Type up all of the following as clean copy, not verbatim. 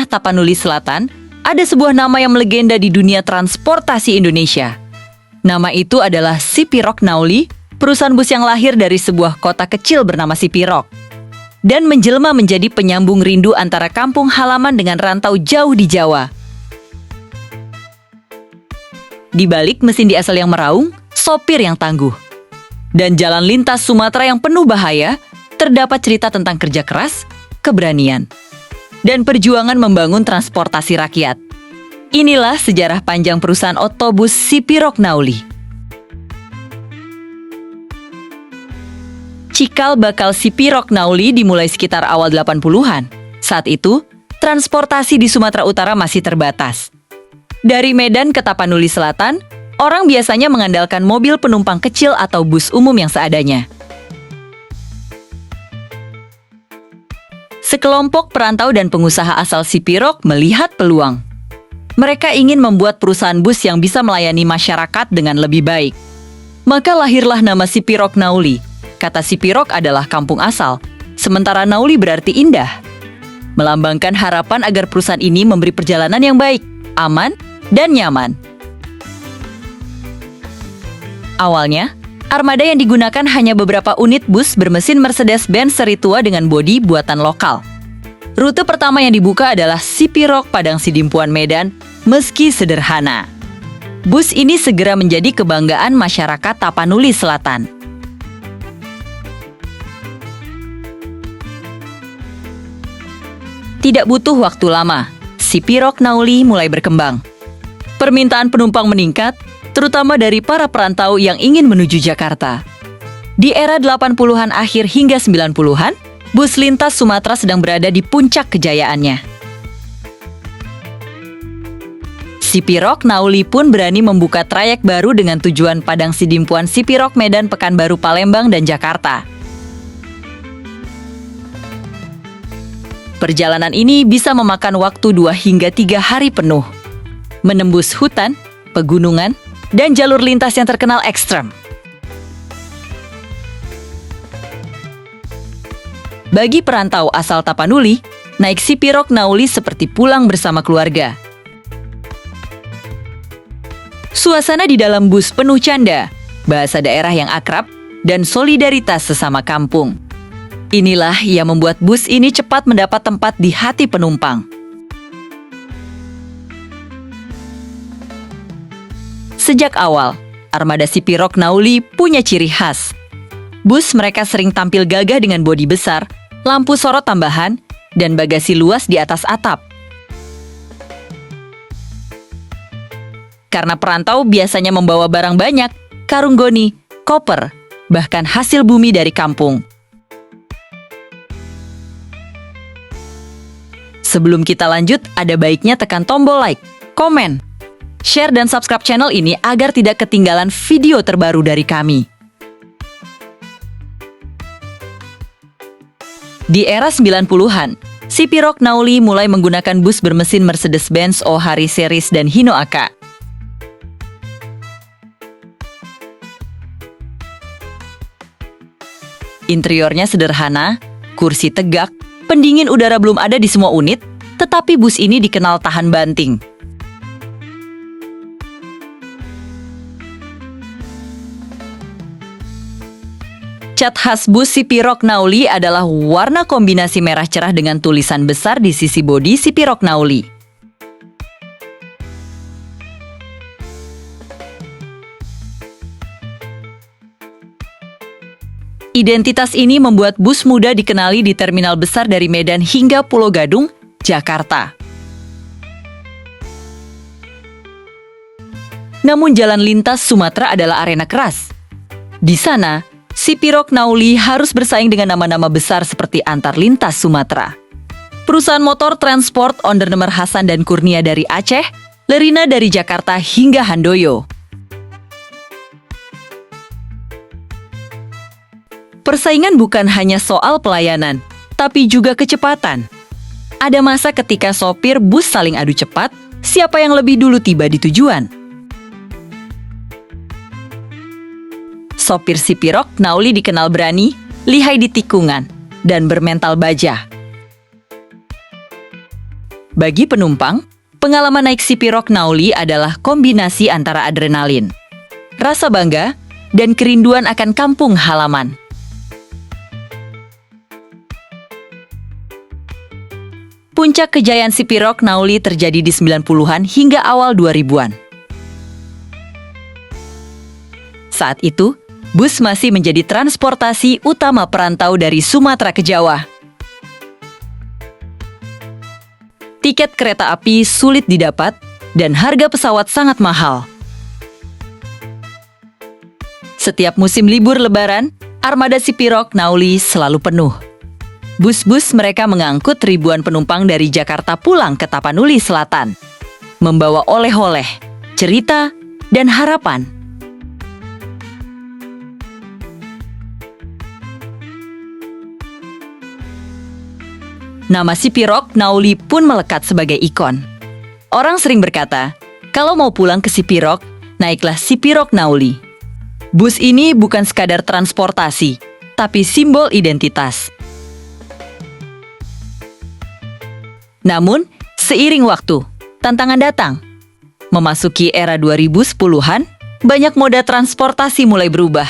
tanah Tapanuli Selatan, ada sebuah nama yang melegenda di dunia transportasi Indonesia. Nama itu adalah Sipirok Nauli, perusahaan bus yang lahir dari sebuah kota kecil bernama Sipirok, dan menjelma menjadi penyambung rindu antara kampung halaman dengan rantau jauh di Jawa. Di balik mesin diesel yang meraung, sopir yang tangguh, dan jalan lintas Sumatera yang penuh bahaya, terdapat cerita tentang kerja keras, keberanian, dan perjuangan membangun transportasi rakyat. Inilah sejarah panjang perusahaan otobus Sipirok Nauli. Cikal bakal Sipirok Nauli dimulai sekitar awal 80-an. Saat itu, transportasi di Sumatera Utara masih terbatas. Dari Medan ke Tapanuli Selatan, orang biasanya mengandalkan mobil penumpang kecil atau bus umum yang seadanya. Sekelompok perantau dan pengusaha asal Sipirok melihat peluang. Mereka ingin membuat perusahaan bus yang bisa melayani masyarakat dengan lebih baik. Maka lahirlah nama Sipirok Nauli. Kata Sipirok adalah kampung asal, sementara Nauli berarti indah. Melambangkan harapan agar perusahaan ini memberi perjalanan yang baik, aman, dan nyaman. Awalnya, armada yang digunakan hanya beberapa unit bus bermesin Mercedes-Benz seri tua dengan bodi buatan lokal. Rute pertama yang dibuka adalah Sipirok Padang Sidimpuan Medan, meski sederhana. Bus ini segera menjadi kebanggaan masyarakat Tapanuli Selatan. Tidak butuh waktu lama, Sipirok Nauli mulai berkembang. Permintaan penumpang meningkat, terutama dari para perantau yang ingin menuju Jakarta. Di era 80-an akhir hingga 90-an, bus lintas Sumatera sedang berada di puncak kejayaannya. Sipirok Nauli pun berani membuka trayek baru dengan tujuan Padang Sidimpuan Sipirok Medan Pekanbaru Palembang dan Jakarta. Perjalanan ini bisa memakan waktu 2 hingga 3 hari penuh, menembus hutan, pegunungan, dan jalur lintas yang terkenal ekstrem. Bagi perantau asal Tapanuli, naik Sipirok Nauli seperti pulang bersama keluarga. Suasana di dalam bus penuh canda, bahasa daerah yang akrab, dan solidaritas sesama kampung. Inilah yang membuat bus ini cepat mendapat tempat di hati penumpang. Sejak awal, armada Sipirok Nauli punya ciri khas. Bus mereka sering tampil gagah dengan bodi besar, lampu sorot tambahan, dan bagasi luas di atas atap. Karena perantau biasanya membawa barang banyak, karung goni, koper, bahkan hasil bumi dari kampung. Sebelum kita lanjut, ada baiknya tekan tombol like, komen, share dan subscribe channel ini agar tidak ketinggalan video terbaru dari kami. Di era 90-an, Sipirok Nauli mulai menggunakan bus bermesin Mercedes-Benz O'Harry Series dan Hino AK. Interiornya sederhana, kursi tegak, pendingin udara belum ada di semua unit, tetapi bus ini dikenal tahan banting. Cat khas bus Sipirok Nauli adalah warna kombinasi merah cerah dengan tulisan besar di sisi bodi Sipirok Nauli. Identitas ini membuat bus mudah dikenali di terminal besar dari Medan hingga Pulau Gadung, Jakarta. Namun jalan lintas Sumatera adalah arena keras. Di sana, Sipirok Nauli harus bersaing dengan nama-nama besar seperti Antar Lintas Sumatera, perusahaan motor transport Onder Nemer Hasan dan Kurnia dari Aceh, Lerina dari Jakarta hingga Handoyo. Persaingan bukan hanya soal pelayanan, tapi juga kecepatan. Ada masa ketika sopir bus saling adu cepat, siapa yang lebih dulu tiba di tujuan. Sopir Sipirok Nauli dikenal berani, lihai di tikungan, dan bermental baja. Bagi penumpang, pengalaman naik Sipirok Nauli adalah kombinasi antara adrenalin, rasa bangga, dan kerinduan akan kampung halaman. Puncak kejayaan Sipirok Nauli terjadi di 90-an hingga awal 2000-an. Saat itu, bus masih menjadi transportasi utama perantau dari Sumatera ke Jawa. Tiket kereta api sulit didapat dan harga pesawat sangat mahal. Setiap musim libur Lebaran, armada Sipirok Nauli selalu penuh. Bus-bus mereka mengangkut ribuan penumpang dari Jakarta pulang ke Tapanuli Selatan, membawa oleh-oleh, cerita, dan harapan. Nama Sipirok Nauli pun melekat sebagai ikon. Orang sering berkata, kalau mau pulang ke Sipirok, naiklah Sipirok Nauli. Bus ini bukan sekadar transportasi, tapi simbol identitas. Namun, seiring waktu, tantangan datang. Memasuki era 2010-an, banyak moda transportasi mulai berubah.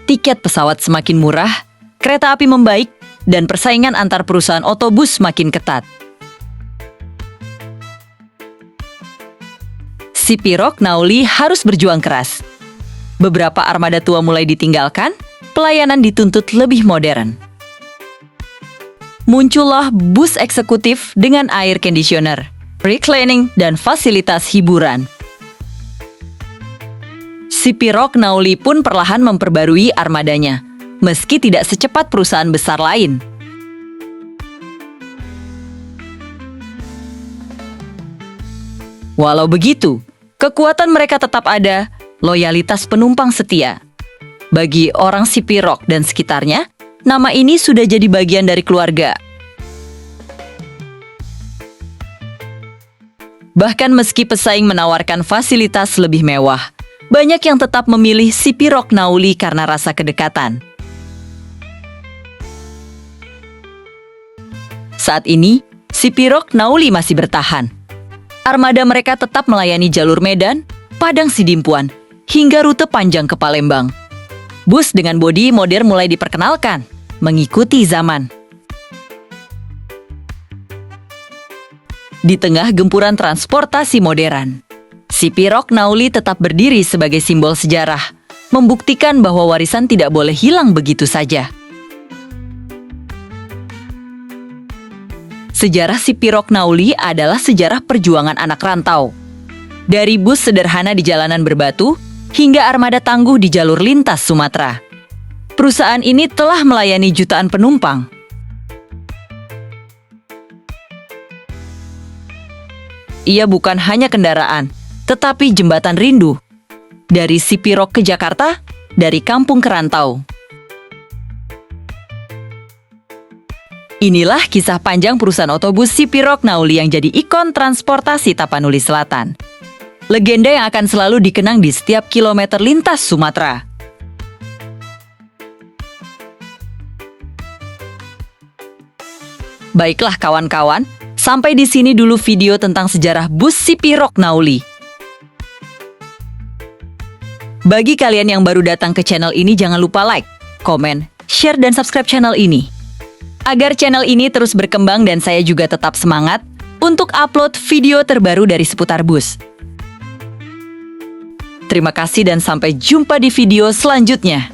Tiket pesawat semakin murah, kereta api membaik, dan persaingan antar perusahaan otobus makin ketat. Sipirok Nauli harus berjuang keras. Beberapa armada tua mulai ditinggalkan, pelayanan dituntut lebih modern. Muncullah bus eksekutif dengan air conditioner, reclining, dan fasilitas hiburan. Sipirok Nauli pun perlahan memperbarui armadanya, meski tidak secepat perusahaan besar lain. Walau begitu, kekuatan mereka tetap ada, loyalitas penumpang setia. Bagi orang Sipirok dan sekitarnya, nama ini sudah jadi bagian dari keluarga. Bahkan meski pesaing menawarkan fasilitas lebih mewah, banyak yang tetap memilih Sipirok Nauli karena rasa kedekatan. Saat ini, Sipirok Nauli masih bertahan. Armada mereka tetap melayani jalur Medan, Padang Sidimpuan, hingga rute panjang ke Palembang. Bus dengan bodi modern mulai diperkenalkan, mengikuti zaman. Di tengah gempuran transportasi modern, Sipirok Nauli tetap berdiri sebagai simbol sejarah, membuktikan bahwa warisan tidak boleh hilang begitu saja. Sejarah Sipirok Nauli adalah sejarah perjuangan anak rantau. Dari bus sederhana di jalanan berbatu, hingga armada tangguh di jalur lintas Sumatera. Perusahaan ini telah melayani jutaan penumpang. Ia bukan hanya kendaraan, tetapi jembatan rindu. Dari Sipirok ke Jakarta, dari kampung ke rantau. Inilah kisah panjang perusahaan otobus Sipirok Nauli yang jadi ikon transportasi Tapanuli Selatan. Legenda yang akan selalu dikenang di setiap kilometer lintas Sumatera. Baiklah kawan-kawan, sampai di sini dulu video tentang sejarah bus Sipirok Nauli. Bagi kalian yang baru datang ke channel ini, jangan lupa like, komen, share, dan subscribe channel ini. Agar channel ini terus berkembang dan saya juga tetap semangat untuk upload video terbaru dari seputar bus. Terima kasih dan sampai jumpa di video selanjutnya.